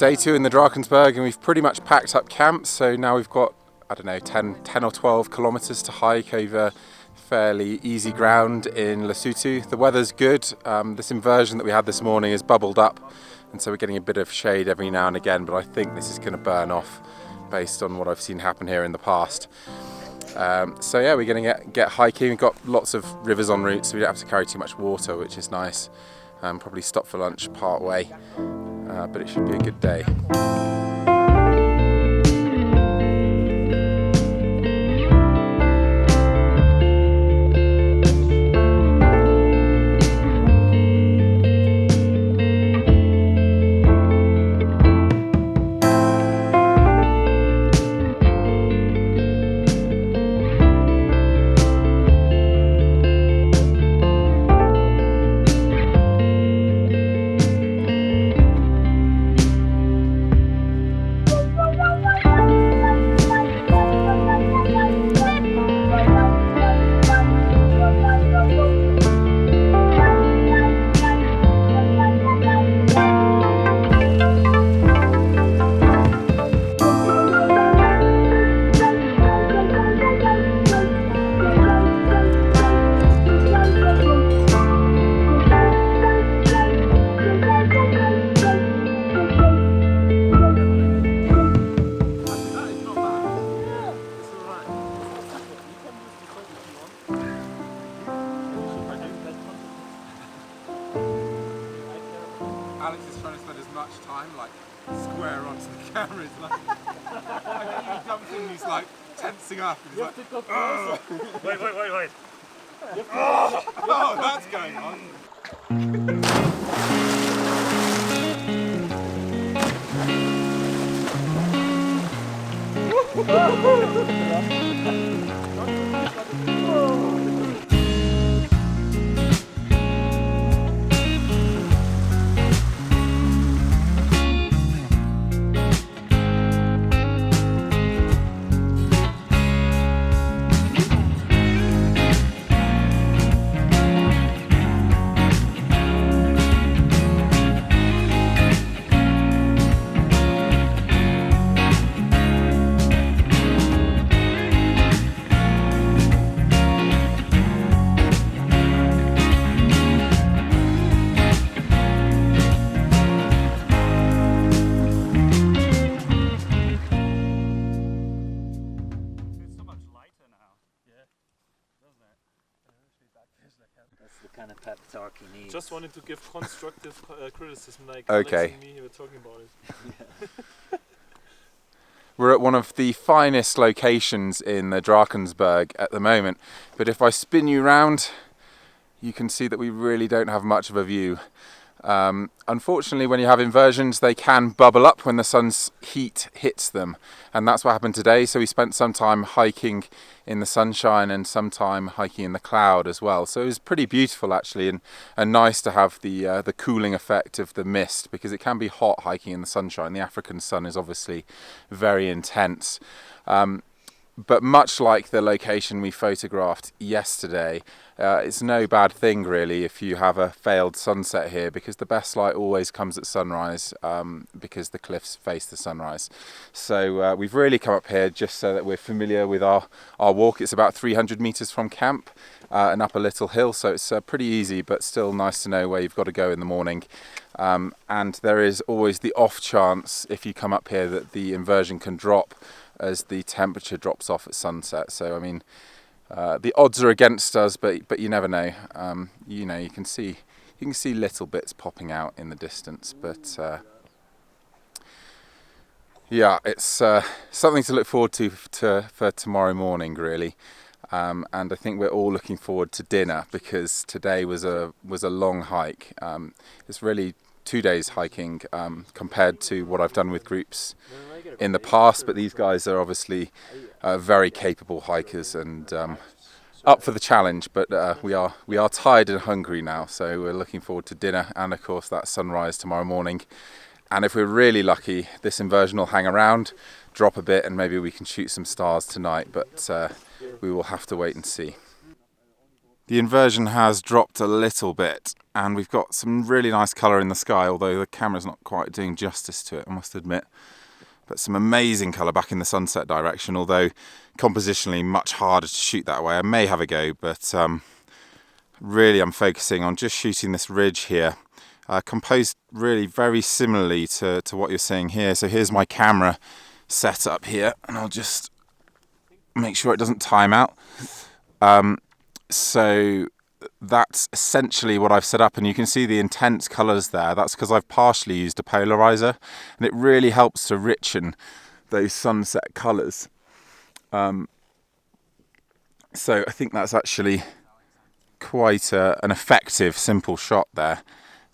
Day 2 in the Drakensberg, and we've pretty much packed up camp, so now we've got, I don't know, 10 or 12 kilometres to hike over fairly easy ground in Lesotho. The weather's good. This inversion that we had this morning has bubbled up, and so we're getting a bit of shade every now and again, but I think this is going to burn off based on what I've seen happen here in the past. So yeah, we're going to get hiking. We've got lots of rivers en route, so we don't have to carry too much water, which is nice. Probably stop for lunch part way, but it should be a good day. Alex is trying to spend as much time like square onto the camera. It's like he jumps in, he's like tensing up. He's like, oh. Wait. Oh, that's going on. That's the kind of pep talk you need. Just wanted to give constructive criticism, like okay. Alex and me were talking about it. We're at one of the finest locations in the Drakensberg at the moment, but if I spin you round, you can see that we really don't have much of a view. Unfortunately, when you have inversions, they can bubble up when the sun's heat hits them, and that's what happened today. So we spent some time hiking in the sunshine and some time hiking in the cloud as well. So it was pretty beautiful actually, and nice to have the cooling effect of the mist, because it can be hot hiking in the sunshine. The African sun is obviously very intense. But much like the location we photographed yesterday, it's no bad thing really if you have a failed sunset here, because the best light always comes at sunrise, because the cliffs face the sunrise. So we've really come up here just so that we're familiar with our walk. It's about 300 meters from camp and up a little hill, so it's pretty easy, but still nice to know where you've got to go in the morning. And there is always the off chance, if you come up here, that the inversion can drop as the temperature drops off at sunset. So I mean, the odds are against us, but you never know. You know, you can see little bits popping out in the distance, but yeah, it's something to look forward to for tomorrow morning really. And I think we're all looking forward to dinner, because today was a long hike. It's really 2 days hiking compared to what I've done with groups in the past, but these guys are obviously very capable hikers and up for the challenge. But we are tired and hungry now, so we're looking forward to dinner and of course that sunrise tomorrow morning. And if we're really lucky, this inversion will hang around, drop a bit, and maybe we can shoot some stars tonight, but we will have to wait and see. The inversion has dropped a little bit, and we've got some really nice colour in the sky, although the camera's not quite doing justice to it, I must admit. But some amazing colour back in the sunset direction, although compositionally much harder to shoot that way. I may have a go, but really I'm focusing on just shooting this ridge here, composed really very similarly to what you're seeing here. So here's my camera set up here, and I'll just make sure it doesn't time out. So that's essentially what I've set up, and you can see the intense colours there. That's because I've partially used a polarizer, and it really helps to richen those sunset colours. So I think that's actually quite an effective, simple shot there,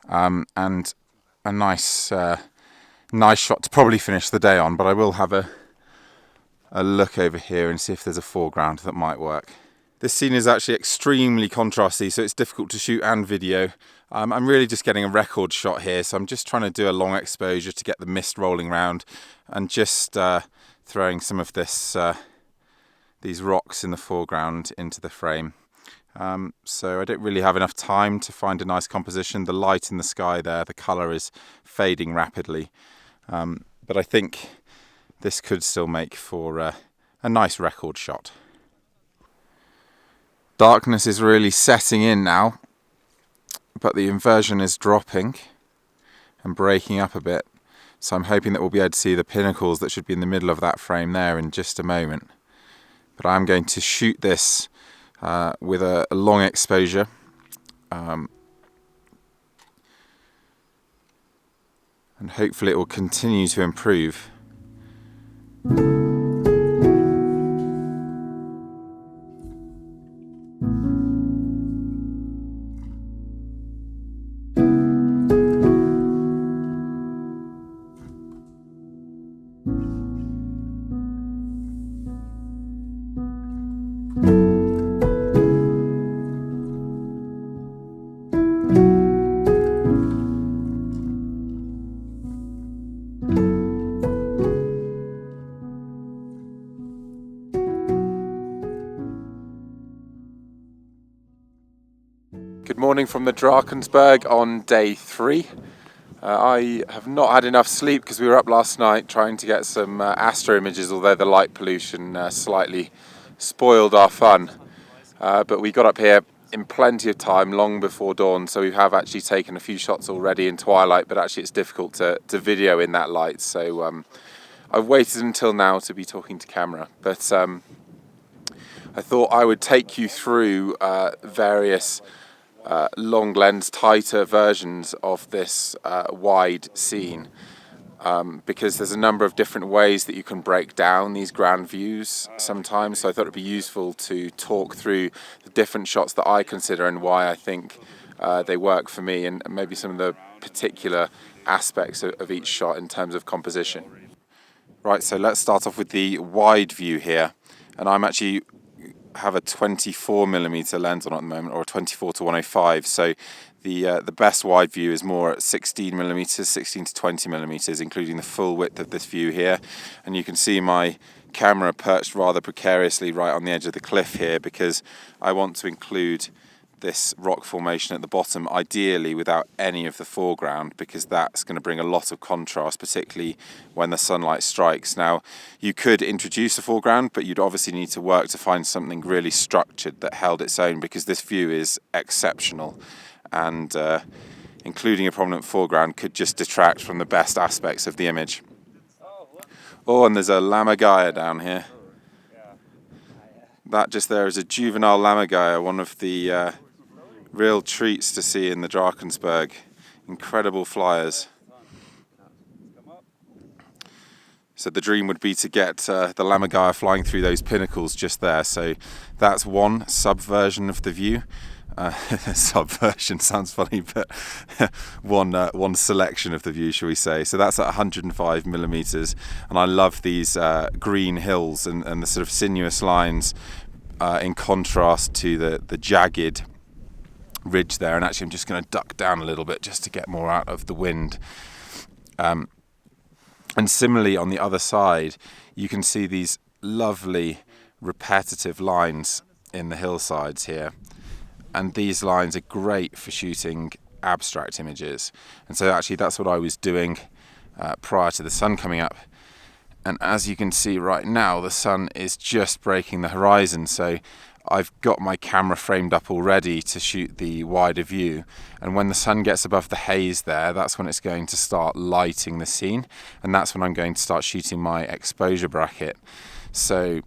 and a nice shot to probably finish the day on. But I will have a look over here and see if there's a foreground that might work. This scene is actually extremely contrasty, so it's difficult to shoot and video. I'm really just getting a record shot here, so I'm just trying to do a long exposure to get the mist rolling around, and just throwing some of these rocks in the foreground into the frame. So I don't really have enough time to find a nice composition. The light in the sky there, the colour is fading rapidly. But I think this could still make for a nice record shot. Darkness is really setting in now, but the inversion is dropping and breaking up a bit. So I'm hoping that we'll be able to see the pinnacles that should be in the middle of that frame there in just a moment. But I'm going to shoot this with a long exposure. And hopefully it will continue to improve. Good morning from the Drakensberg on day 3. I have not had enough sleep because we were up last night trying to get some astro images, although the light pollution slightly spoiled our fun. But we got up here in plenty of time, long before dawn, so we have actually taken a few shots already in twilight, but actually it's difficult to video in that light, so I've waited until now to be talking to camera. But I thought I would take you through various long lens, tighter versions of this wide scene, because there's a number of different ways that you can break down these grand views sometimes. So I thought it'd be useful to talk through the different shots that I consider and why I think they work for me, and maybe some of the particular aspects of each shot in terms of composition. Right, so let's start off with the wide view here, and I'm actually have a 24mm lens on at the moment, or a 24 to 105, so the best wide view is more at 16mm, 16 to 20mm, including the full width of this view here. And you can see my camera perched rather precariously right on the edge of the cliff here, because I want to include this rock formation at the bottom, ideally without any of the foreground, because that's going to bring a lot of contrast, particularly when the sunlight strikes. Now, you could introduce a foreground, but you'd obviously need to work to find something really structured that held its own, because this view is exceptional, and including a prominent foreground could just detract from the best aspects of the image. Oh, and there's a lammergeier down here. That just there is a juvenile lammergeier, one of the real treats to see in the Drakensberg. Incredible flyers. So the dream would be to get the lammergeier flying through those pinnacles just there. So that's one subversion of the view. Subversion sounds funny, but one selection of the view, shall we say. So that's at 105mm, and I love these green hills and the sort of sinuous lines in contrast to the jagged ridge there. And actually I'm just going to duck down a little bit just to get more out of the wind. And similarly on the other side, you can see these lovely repetitive lines in the hillsides here. and these lines are great for shooting abstract images. And so actually that's what I was doing prior to the sun coming up. And as you can see right now, the sun is just breaking the horizon, so I've got my camera framed up already to shoot the wider view, and when the sun gets above the haze there, that's when it's going to start lighting the scene, and that's when I'm going to start shooting my exposure bracket. So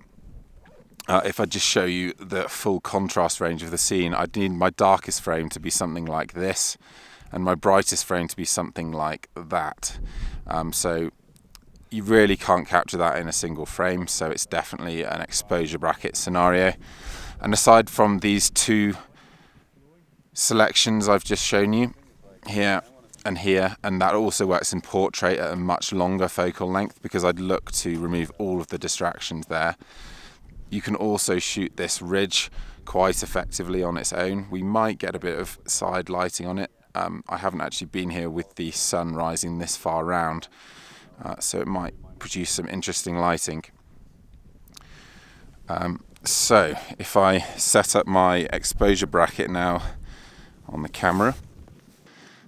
if I just show you the full contrast range of the scene, I'd need my darkest frame to be something like this, and my brightest frame to be something like that. So you really can't capture that in a single frame, so it's definitely an exposure bracket scenario. And aside from these two selections I've just shown you, here and here, and that also works in portrait at a much longer focal length because I'd look to remove all of the distractions there. You can also shoot this ridge quite effectively on its own. We might get a bit of side lighting on it. I haven't actually been here with the sun rising this far round, so it might produce some interesting lighting. So if I set up my exposure bracket now on the camera,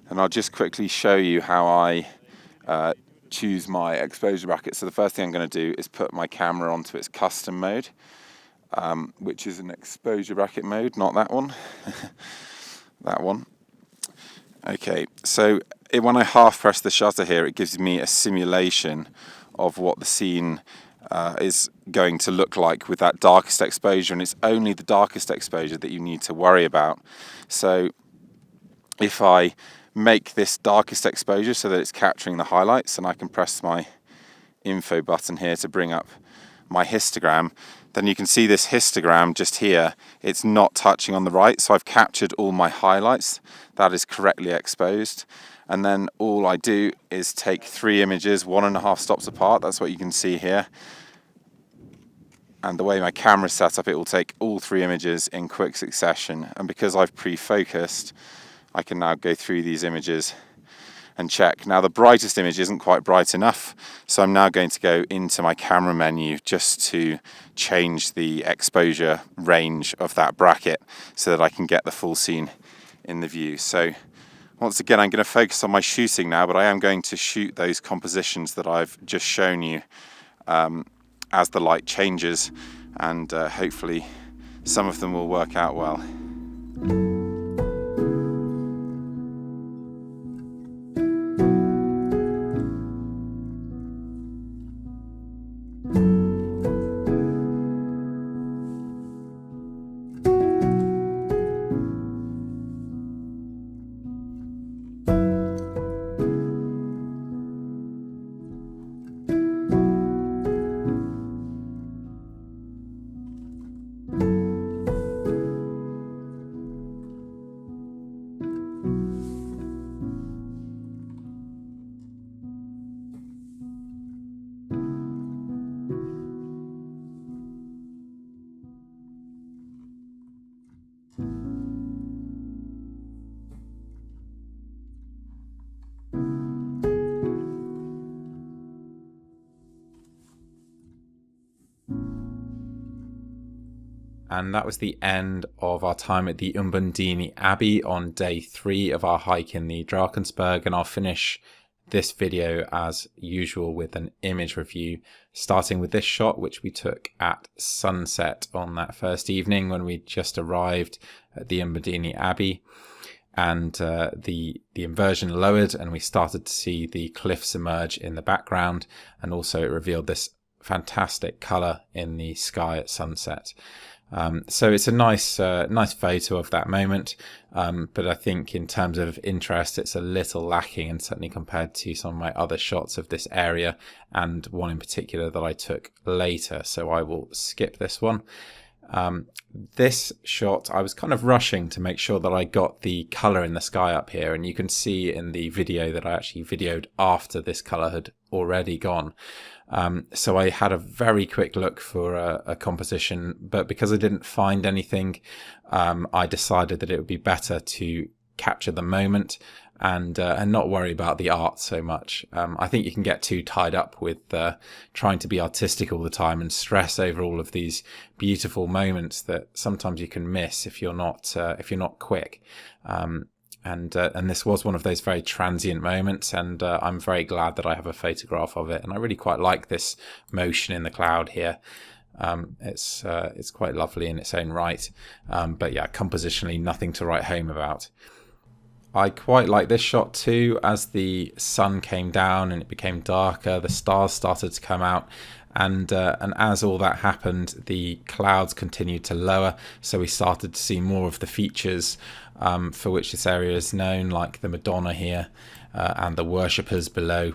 and I'll just quickly show you how I choose my exposure bracket. So the first thing I'm going to do is put my camera onto its custom mode, which is an exposure bracket mode, not that one. That one. Okay, so when I half press the shutter here, it gives me a simulation of what the scene is going to look like with that darkest exposure, and it's only the darkest exposure that you need to worry about. So if I make this darkest exposure so that it's capturing the highlights, and I can press my info button here to bring up my histogram, then you can see this histogram just here, it's not touching on the right, so I've captured all my highlights. That is correctly exposed. And then all I do is take 3 images, 1.5 stops apart. That's what you can see here. And the way my camera's set up, it will take all 3 images in quick succession. And because I've pre-focused, I can now go through these images and check. Now the brightest image isn't quite bright enough, so I'm now going to go into my camera menu just to change the exposure range of that bracket so that I can get the full scene in the view. So once again, I'm going to focus on my shooting now, but I am going to shoot those compositions that I've just shown you as the light changes, and hopefully some of them will work out well. And that was the end of our time at the Mbundini Abbey on day 3 of our hike in the Drakensberg, and I'll finish this video as usual with an image review, starting with this shot which we took at sunset on that first evening when we just arrived at the Mbundini Abbey, and the inversion lowered and we started to see the cliffs emerge in the background, and also it revealed this fantastic colour in the sky at sunset. So it's a nice photo of that moment, but I think in terms of interest it's a little lacking, and certainly compared to some of my other shots of this area, and one in particular that I took later, so I will skip this one. This shot I was kind of rushing to make sure that I got the colour in the sky up here, and you can see in the video that I actually videoed after this colour had already gone. So I had a very quick look for a composition, but because I didn't find anything, I decided that it would be better to capture the moment and not worry about the art so much. I think you can get too tied up with trying to be artistic all the time and stress over all of these beautiful moments that sometimes you can miss if you're not quick. And this was one of those very transient moments, and I'm very glad that I have a photograph of it. And I really quite like this motion in the cloud here. It's quite lovely in its own right, but yeah, compositionally nothing to write home about. I quite like this shot too. As the sun came down and it became darker, the stars started to come out. And as all that happened, the clouds continued to lower, so we started to see more of the features for which this area is known, like the Madonna here and the worshippers below,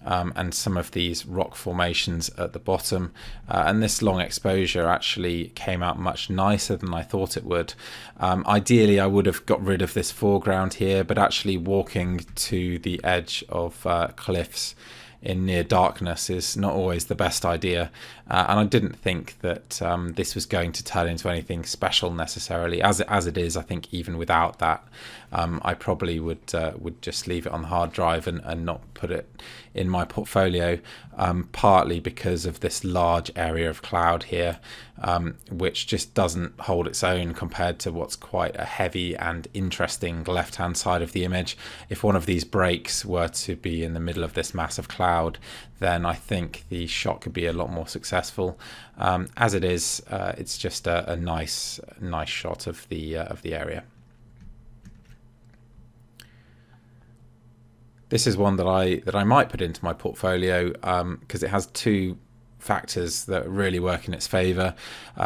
and some of these rock formations at the bottom. And this long exposure actually came out much nicer than I thought it would. Ideally, I would have got rid of this foreground here, but actually walking to the edge of cliffs in near darkness is not always the best idea, and I didn't think that this was going to turn into anything special necessarily. As it is, I think even without that, I probably would just leave it on the hard drive and not put it in my portfolio, partly because of this large area of cloud here, which just doesn't hold its own compared to what's quite a heavy and interesting left-hand side of the image. If one of these breaks were to be in the middle of this mass of cloud, then I think the shot could be a lot more successful. As it is, it's just a nice shot of the area. This is one that I might put into my portfolio because it has two factors that really work in its favour.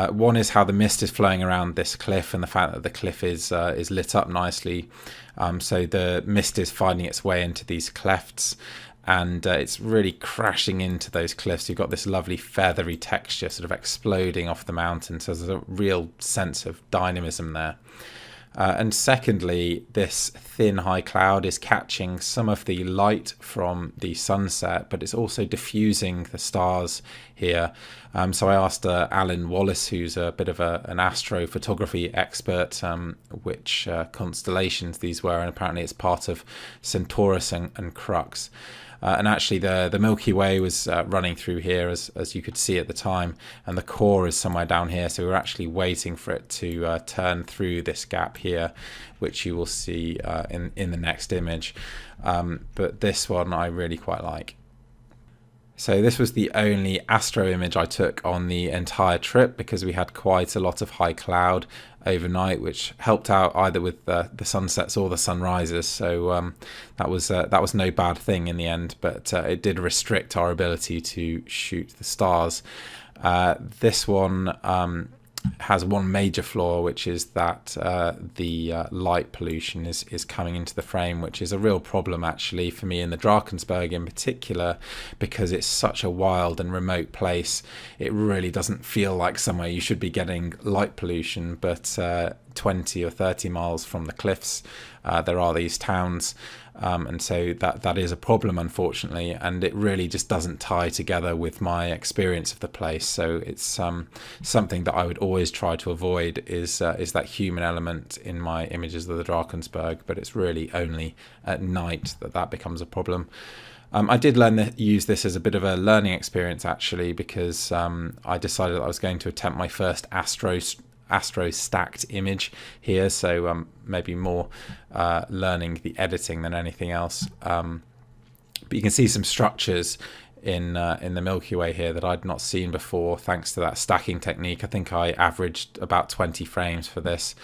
One is how the mist is flowing around this cliff, and the fact that the cliff is lit up nicely. So the mist is finding its way into these clefts, and it's really crashing into those cliffs. You've got this lovely feathery texture sort of exploding off the mountain, so there's a real sense of dynamism there. And secondly, this thin high cloud is catching some of the light from the sunset, but it's also diffusing the stars here. So I asked Alan Wallace, who's a bit of an astrophotography expert, which constellations these were, and apparently it's part of Centaurus and Crux. And actually the Milky Way was running through here, as you could see at the time, and the core is somewhere down here, so we were actually waiting for it to turn through this gap here, which you will see in the next image. But this one I really quite like. So this was the only astro image I took on the entire trip, because we had quite a lot of high cloud overnight, which helped out either with the sunsets or the sunrises. So that was no bad thing in the end, but it did restrict our ability to shoot the stars. This one has one major flaw, which is that the light pollution is coming into the frame, which is a real problem actually for me in the Drakensberg in particular, because it's such a wild and remote place. It really doesn't feel like somewhere you should be getting light pollution, but 20 or 30 miles from the cliffs there are these towns, and so that is a problem, unfortunately, and it really just doesn't tie together with my experience of the place. So it's something that I would always try to avoid is that human element in my images of the Drakensberg, but it's really only at night that becomes a problem. I did use this as a bit of a learning experience actually, because I decided that I was going to attempt my first astro stacked image here, so maybe more learning the editing than anything else, but you can see some structures in the Milky Way here that I'd not seen before thanks to that stacking technique. I think I averaged about 20 frames for this.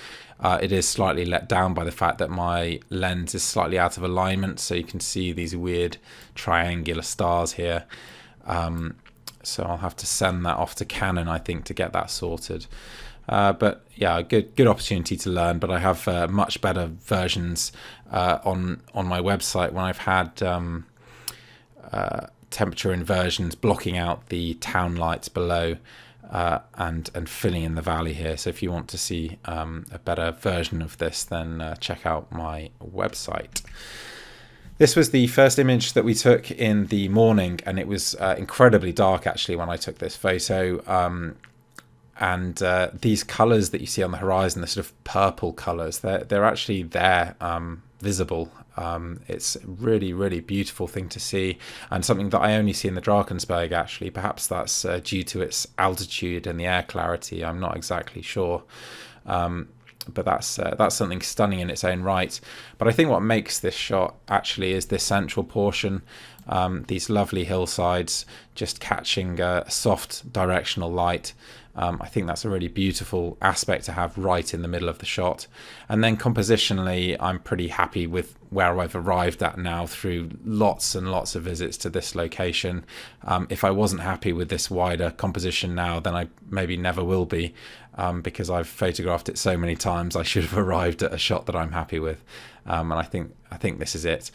It is slightly let down by the fact that my lens is slightly out of alignment, so you can see these weird triangular stars here. So I'll have to send that off to Canon, I think, to get that sorted. But yeah, good opportunity to learn. But I have much better versions on my website when I've had temperature inversions blocking out the town lights below and filling in the valley here. So if you want to see a better version of this, then check out my website. This was the first image that we took in the morning, and it was incredibly dark actually when I took this photo. And these colours that you see on the horizon, the sort of purple colours, they're actually there, visible It's a really, really beautiful thing to see, and something that I only see in the Drakensberg, actually. Perhaps that's due to its altitude and the air clarity. I'm not exactly sure. But that's something stunning in its own right. But I think what makes this shot actually is this central portion, these lovely hillsides just catching soft directional light. I think that's a really beautiful aspect to have right in the middle of the shot. And then compositionally, I'm pretty happy with where I've arrived at now through lots and lots of visits to this location. If I wasn't happy with this wider composition now, then I maybe never will be, because I've photographed it so many times. I should have arrived at a shot that I'm happy with. And I think this is it.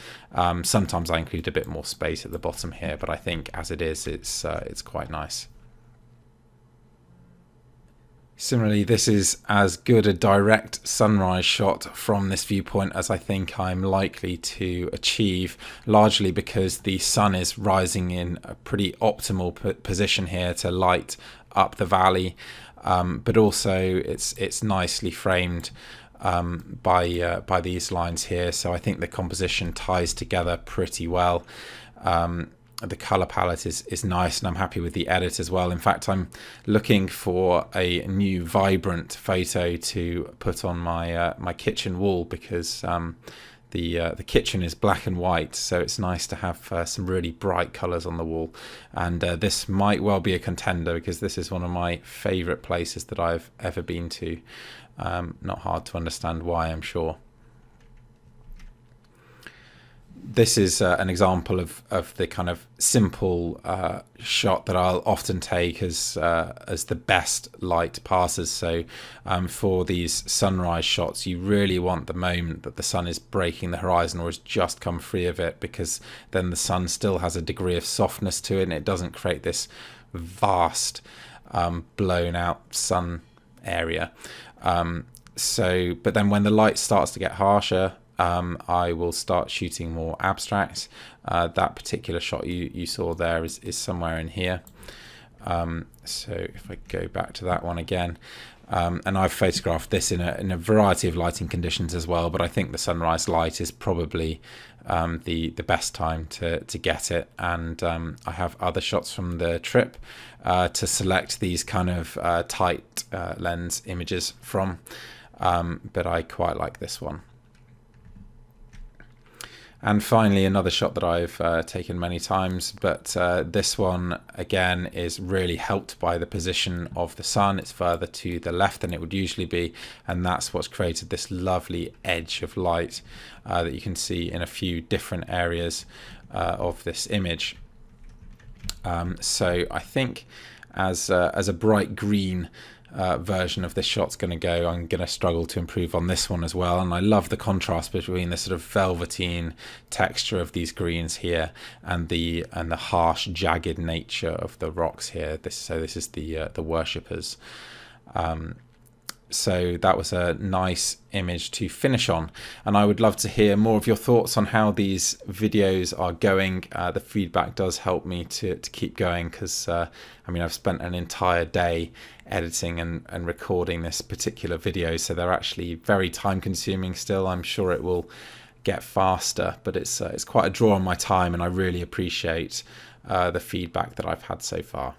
Sometimes I include a bit more space at the bottom here, but I think as it is, it's quite nice. Similarly, this is as good a direct sunrise shot from this viewpoint as I think I'm likely to achieve, largely because the sun is rising in a pretty optimal position here to light up the valley, but also it's nicely framed by these lines here, so I think the composition ties together pretty well. The color palette is nice, and I'm happy with the edit as well. In fact, I'm looking for a new vibrant photo to put on my my kitchen wall, because the kitchen is black and white, so it's nice to have some really bright colors on the wall. And this might well be a contender, because this is one of my favorite places that I've ever been to. Not hard to understand why, I'm sure. This is an example of the kind of simple shot that I'll often take as the best light passes. So for these sunrise shots, you really want the moment that the sun is breaking the horizon or has just come free of it, because then the sun still has a degree of softness to it, and it doesn't create this vast blown out sun area. But then when the light starts to get harsher, I will start shooting more abstract. That particular shot you saw there is somewhere in here. So if I go back to that one again, and I've photographed this in a variety of lighting conditions as well, but I think the sunrise light is probably the best time to get it. And I have other shots from the trip to select these kind of tight lens images from, but I quite like this one. And finally, another shot that I've taken many times, but this one again is really helped by the position of the sun. It's further to the left than it would usually be, and that's what's created this lovely edge of light that you can see in a few different areas of this image. So I think as a bright green version of this shot's going to go, I'm going to struggle to improve on this one as well. And I love the contrast between the sort of velveteen texture of these greens here and the harsh jagged nature of the rocks here. This is the worshippers. So that was a nice image to finish on, and I would love to hear more of your thoughts on how these videos are going. The feedback does help me to keep going, because I've spent an entire day editing and recording this particular video, so they're actually very time consuming still. I'm sure it will get faster, but it's quite a draw on my time, and I really appreciate the feedback that I've had so far.